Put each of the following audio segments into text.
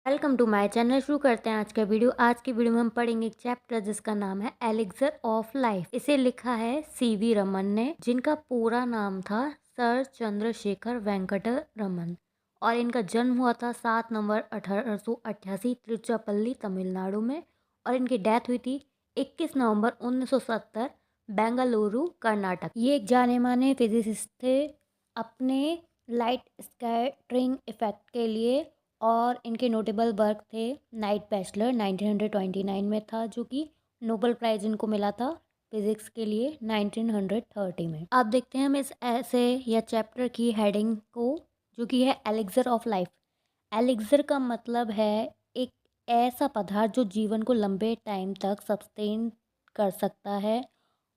Welcome to my channel. शुरू करते हैं आज का वीडियो। आज की वीडियो में हम पढ़ेंगे एक चैप्टर जिसका नाम है एलिक्सर ऑफ लाइफ। इसे लिखा है सीवी रमन ने, जिनका पूरा नाम था सर चंद्रशेखर वेंकट रमन, और इनका जन्म हुआ था 7 नवंबर 1888 तिरुचिरापल्ली तमिलनाडु में, और इनकी डेथ हुई थी 21 नवंबर 1970 बेंगलुरु कर्नाटक। ये एक जाने माने फिजिसिस्ट थे अपने लाइट स्कैटरिंग इफेक्ट के लिए, और इनके नोटेबल वर्क थे नाइट बैचलर 1929 में था, जो कि नोबेल प्राइज इनको मिला था फिजिक्स के लिए 1930 में। अब देखते हैं हम इस ऐसे या चैप्टर की हेडिंग को, जो कि है एलिक्सर ऑफ लाइफ। एलिक्सर का मतलब है एक ऐसा पदार्थ जो जीवन को लंबे टाइम तक सस्टेन कर सकता है,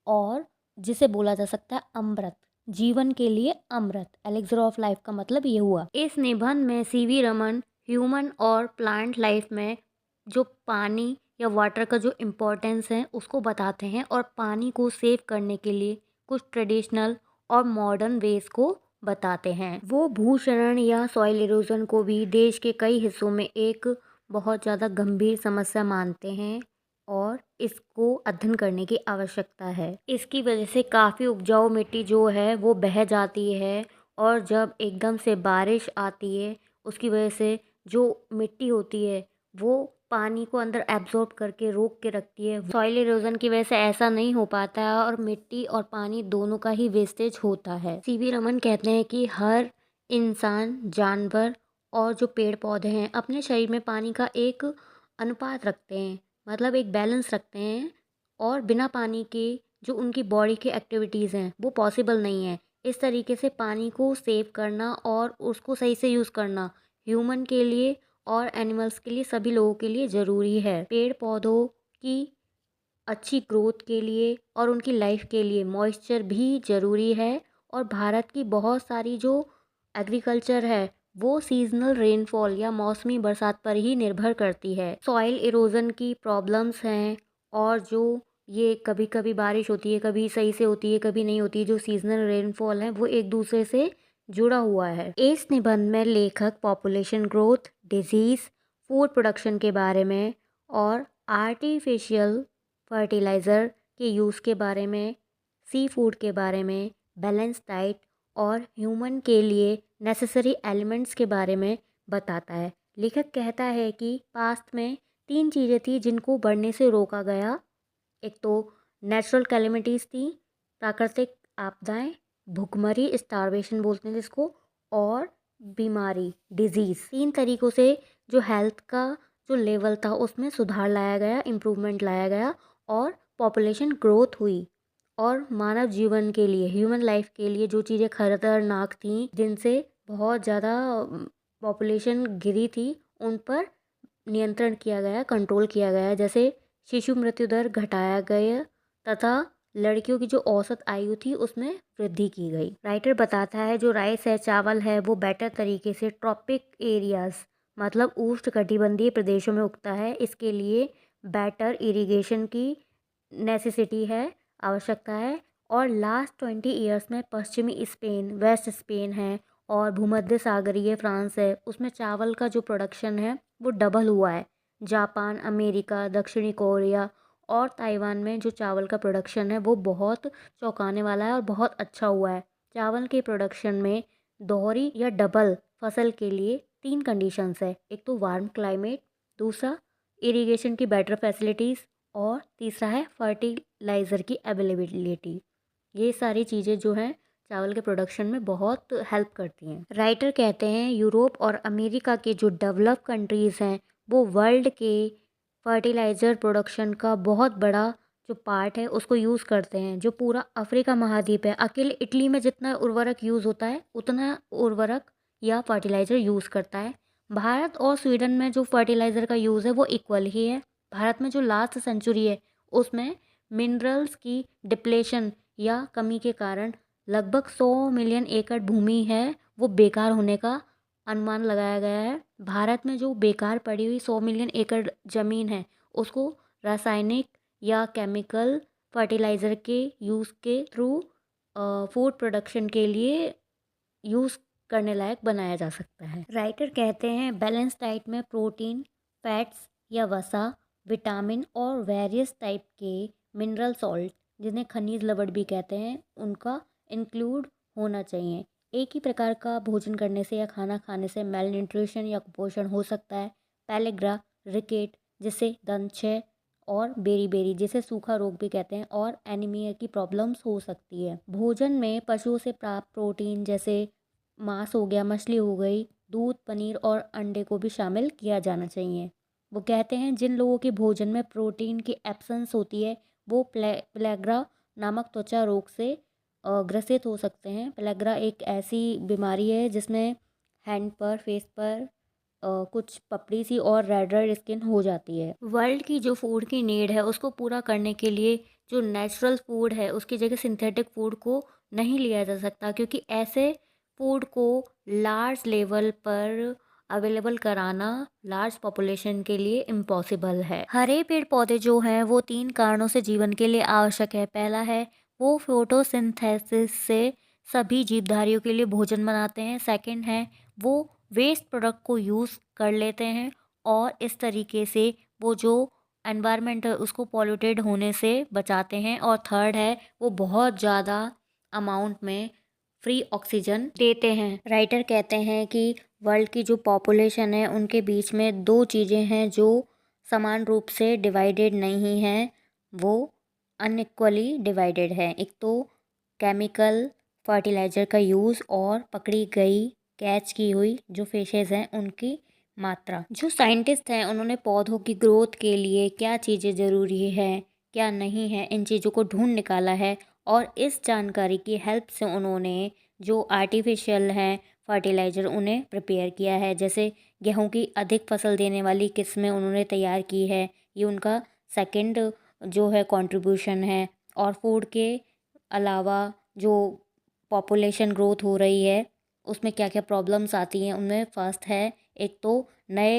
और जिसे बोला जा सकता है अमृत, जीवन के लिए अमृत। एलिक्सर ऑफ लाइफ का मतलब ये हुआ। इस निबंध में सीवी रमन ह्यूमन और प्लांट लाइफ में जो पानी या वाटर का जो इम्पोर्टेंस है उसको बताते हैं, और पानी को सेव करने के लिए कुछ ट्रेडिशनल और मॉडर्न वेज को बताते हैं। वो भूक्षरण या सॉइल इरोजन को भी देश के कई हिस्सों में एक बहुत ज़्यादा गंभीर समस्या मानते हैं, और इसको अध्ययन करने की आवश्यकता है। इसकी वजह से काफ़ी उपजाऊ मिट्टी जो है वो बह जाती है, और जब एकदम से बारिश आती है उसकी वजह से जो मिट्टी होती है वो पानी को अंदर एब्जॉर्ब करके रोक के रखती है। सॉइल इरोजन की वजह से ऐसा नहीं हो पाता है, और मिट्टी और पानी दोनों का ही वेस्टेज होता है। सीवी रमन कहते हैं कि हर इंसान, जानवर और जो पेड़ पौधे हैं अपने शरीर में पानी का एक अनुपात रखते हैं, मतलब एक बैलेंस रखते हैं, और बिना पानी के जो उनकी बॉडी की एक्टिविटीज़ हैं वो पॉसिबल नहीं है। इस तरीके से पानी को सेव करना और उसको सही से यूज़ करना ह्यूमन के लिए और एनिमल्स के लिए, सभी लोगों के लिए ज़रूरी है। पेड़ पौधों की अच्छी ग्रोथ के लिए और उनकी लाइफ के लिए मॉइस्चर भी ज़रूरी है, और भारत की बहुत सारी जो एग्रीकल्चर है वो सीजनल रेनफॉल या मौसमी बरसात पर ही निर्भर करती है। सॉइल इरोजन की प्रॉब्लम्स हैं, और जो ये कभी कभी बारिश होती है, कभी सही से होती है, कभी नहीं होती, जो सीजनल रेनफॉल है वो एक दूसरे से जुड़ा हुआ है। इस निबंध में लेखक population growth, disease, food production के बारे में, और आर्टिफिशियल फर्टिलाइज़र के यूज़ के बारे में, सी फूड के बारे में, बैलेंस डाइट और ह्यूमन के लिए नेसेसरी एलिमेंट्स के बारे में बताता है। लेखक कहता है कि पास्ट में 3 चीज़ें थी जिनको बढ़ने से रोका गया। एक तो नेचुरल कैलेमिटीज़ थी, प्राकृतिक आपदाएं, भुखमरी, स्टारवेशन बोलते हैं जिसको, और बीमारी, डिजीज़। 3 तरीक़ों से जो हेल्थ का जो लेवल था उसमें सुधार लाया गया, इम्प्रूवमेंट लाया गया, और पॉपुलेशन ग्रोथ हुई। और मानव जीवन के लिए, ह्यूमन लाइफ के लिए जो चीज़ें खतरनाक थीं, जिनसे बहुत ज़्यादा पॉपुलेशन गिरी थी, उन पर नियंत्रण किया गया, कंट्रोल किया गया। जैसे शिशु मृत्यु दर घटाया गया, तथा लड़कियों की जो औसत आयु थी उसमें वृद्धि की गई। राइटर बताता है जो राइस है, चावल है, वो बेटर तरीके से ट्रॉपिक एरियाज़ मतलब उष्णकटिबंधीय प्रदेशों में उगता है। इसके लिए बेटर इरिगेशन की नेसेसिटी है, आवश्यकता है। और लास्ट 20 ईयर्स में पश्चिमी स्पेन, वेस्ट स्पेन है, और भूमध्य सागरीय फ्रांस है, उसमें चावल का जो प्रोडक्शन है वो डबल हुआ है। जापान, अमेरिका, दक्षिणी कोरिया और ताइवान में जो चावल का प्रोडक्शन है वो बहुत चौंकाने वाला है और बहुत अच्छा हुआ है। चावल के प्रोडक्शन में दोहरी या डबल फसल के लिए 3 कंडीशंस है। एक तो वार्म क्लाइमेट, दूसरा इरिगेशन की बेटर फैसिलिटीज़, और तीसरा है फर्टिलाइज़र की अवेलेबिलिटी। ये सारी चीज़ें जो हैं चावल के प्रोडक्शन में बहुत हेल्प करती हैं। राइटर कहते हैं यूरोप और अमेरिका के जो डेवलप कंट्रीज़ हैं वो वर्ल्ड के फर्टिलाइज़र प्रोडक्शन का बहुत बड़ा जो पार्ट है उसको यूज़ करते हैं। जो पूरा अफ्रीका महाद्वीप है, अकेले इटली में जितना उर्वरक यूज़ होता है उतना उर्वरक या फर्टिलाइज़र यूज़ करता है। भारत और स्वीडन में जो फर्टिलाइज़र का यूज़ है वो इक्वल ही है। भारत में जो लास्ट सेंचुरी है उसमें मिनरल्स की डिप्लेशन या कमी के कारण लगभग 100 मिलियन एकड़ भूमि है वो बेकार होने का अनुमान लगाया गया है। भारत में जो बेकार पड़ी हुई 100 मिलियन एकड़ ज़मीन है उसको रासायनिक या केमिकल फर्टिलाइज़र के यूज़ के थ्रू फूड प्रोडक्शन के लिए यूज़ करने लायक बनाया जा सकता है। राइटर कहते हैं बैलेंस डाइट में प्रोटीन, फैट्स या वसा, विटामिन और वेरियस टाइप के मिनरल सॉल्ट जिन्हें खनिज लवण भी कहते हैं उनका इंक्लूड होना चाहिए। एक ही प्रकार का भोजन करने से या खाना खाने से मेल न्यूट्रिशन या कुपोषण हो सकता है। पैलेग्रा, रिकेट जिसे दंत और बेरी जिसे सूखा रोग भी कहते हैं और एनीमिया की प्रॉब्लम्स हो सकती है। भोजन में पशुओं से प्राप्त प्रोटीन जैसे मांस हो गया, मछली हो गई, दूध, पनीर और अंडे को भी शामिल किया जाना चाहिए। वो कहते हैं जिन लोगों के भोजन में प्रोटीन की एब्सेंस होती है वो पेलेग्रा नामक त्वचा रोग से ग्रसित हो सकते हैं। पेलेग्रा एक ऐसी बीमारी है जिसमें हैंड पर, फेस पर कुछ पपड़ी सी और रेड रेड स्किन हो जाती है। वर्ल्ड की जो फूड की नीड है उसको पूरा करने के लिए जो नेचुरल फूड है उसकी जगह सिंथेटिक फूड को नहीं लिया जा सकता, क्योंकि ऐसे फूड को लार्ज लेवल पर अवेलेबल कराना लार्ज पॉपुलेशन के लिए इम्पॉसिबल है। हरे पेड़ पौधे जो हैं वो 3 कारणों से जीवन के लिए आवश्यक है। पहला है वो फोटोसिंथेसिस से सभी जीवधारियों के लिए भोजन बनाते हैं। सेकंड है वो वेस्ट प्रोडक्ट को यूज़ कर लेते हैं और इस तरीके से वो जो एनवायरनमेंट है उसको पॉल्यूटेड होने से बचाते हैं। और थर्ड है वो बहुत ज़्यादा अमाउंट में फ्री ऑक्सीजन देते हैं। राइटर कहते हैं कि वर्ल्ड की जो पॉपुलेशन है उनके बीच में 2 चीज़ें हैं जो समान रूप से डिवाइडेड नहीं हैं, वो अनइक्वली डिवाइडेड है। एक तो केमिकल फर्टिलाइज़र का यूज़ और पकड़ी गई कैच की हुई जो फिशेज़ हैं उनकी मात्रा। जो साइंटिस्ट हैं उन्होंने पौधों की ग्रोथ के लिए क्या चीज़ें ज़रूरी है, क्या नहीं है, इन चीज़ों को ढूंढ निकाला है और इस जानकारी की हेल्प से उन्होंने जो आर्टिफिशियल हैं फर्टिलाइज़र उन्हें प्रिपेयर किया है। जैसे गेहूं की अधिक फसल देने वाली किस्में उन्होंने तैयार की है। ये उनका सेकंड जो है कंट्रीब्यूशन है। और फूड के अलावा जो पॉपुलेशन ग्रोथ हो रही है उसमें क्या क्या प्रॉब्लम्स आती हैं उनमें फर्स्ट है एक तो नए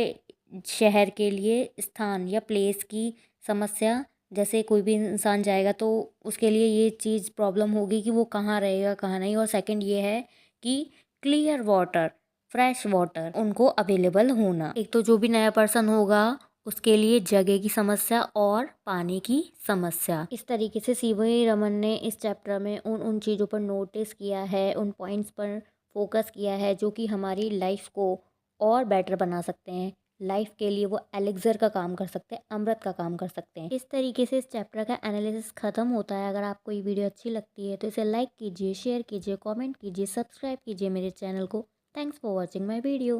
शहर के लिए स्थान या प्लेस की समस्या। जैसे कोई भी इंसान जाएगा तो उसके लिए ये चीज़ प्रॉब्लम होगी कि वो कहाँ रहेगा कहाँ नहीं। और सेकंड ये है कि क्लियर वाटर, फ्रेश वाटर उनको अवेलेबल होना। एक तो जो भी नया पर्सन होगा उसके लिए जगह की समस्या और पानी की समस्या। इस तरीके से सीवी रमन ने इस चैप्टर में उन चीज़ों पर नोटिस किया है, उन पॉइंट्स पर फोकस किया है जो कि हमारी लाइफ को और बेटर बना सकते हैं। लाइफ के लिए वो एलिक्सर का काम कर सकते हैं, अमृत का काम कर सकते हैं। इस तरीके से इस चैप्टर का एनालिसिस खत्म होता है। अगर आपको ये वीडियो अच्छी लगती है तो इसे लाइक कीजिए, शेयर कीजिए, कमेंट कीजिए, सब्सक्राइब कीजिए मेरे चैनल को। Thanks for watching my video.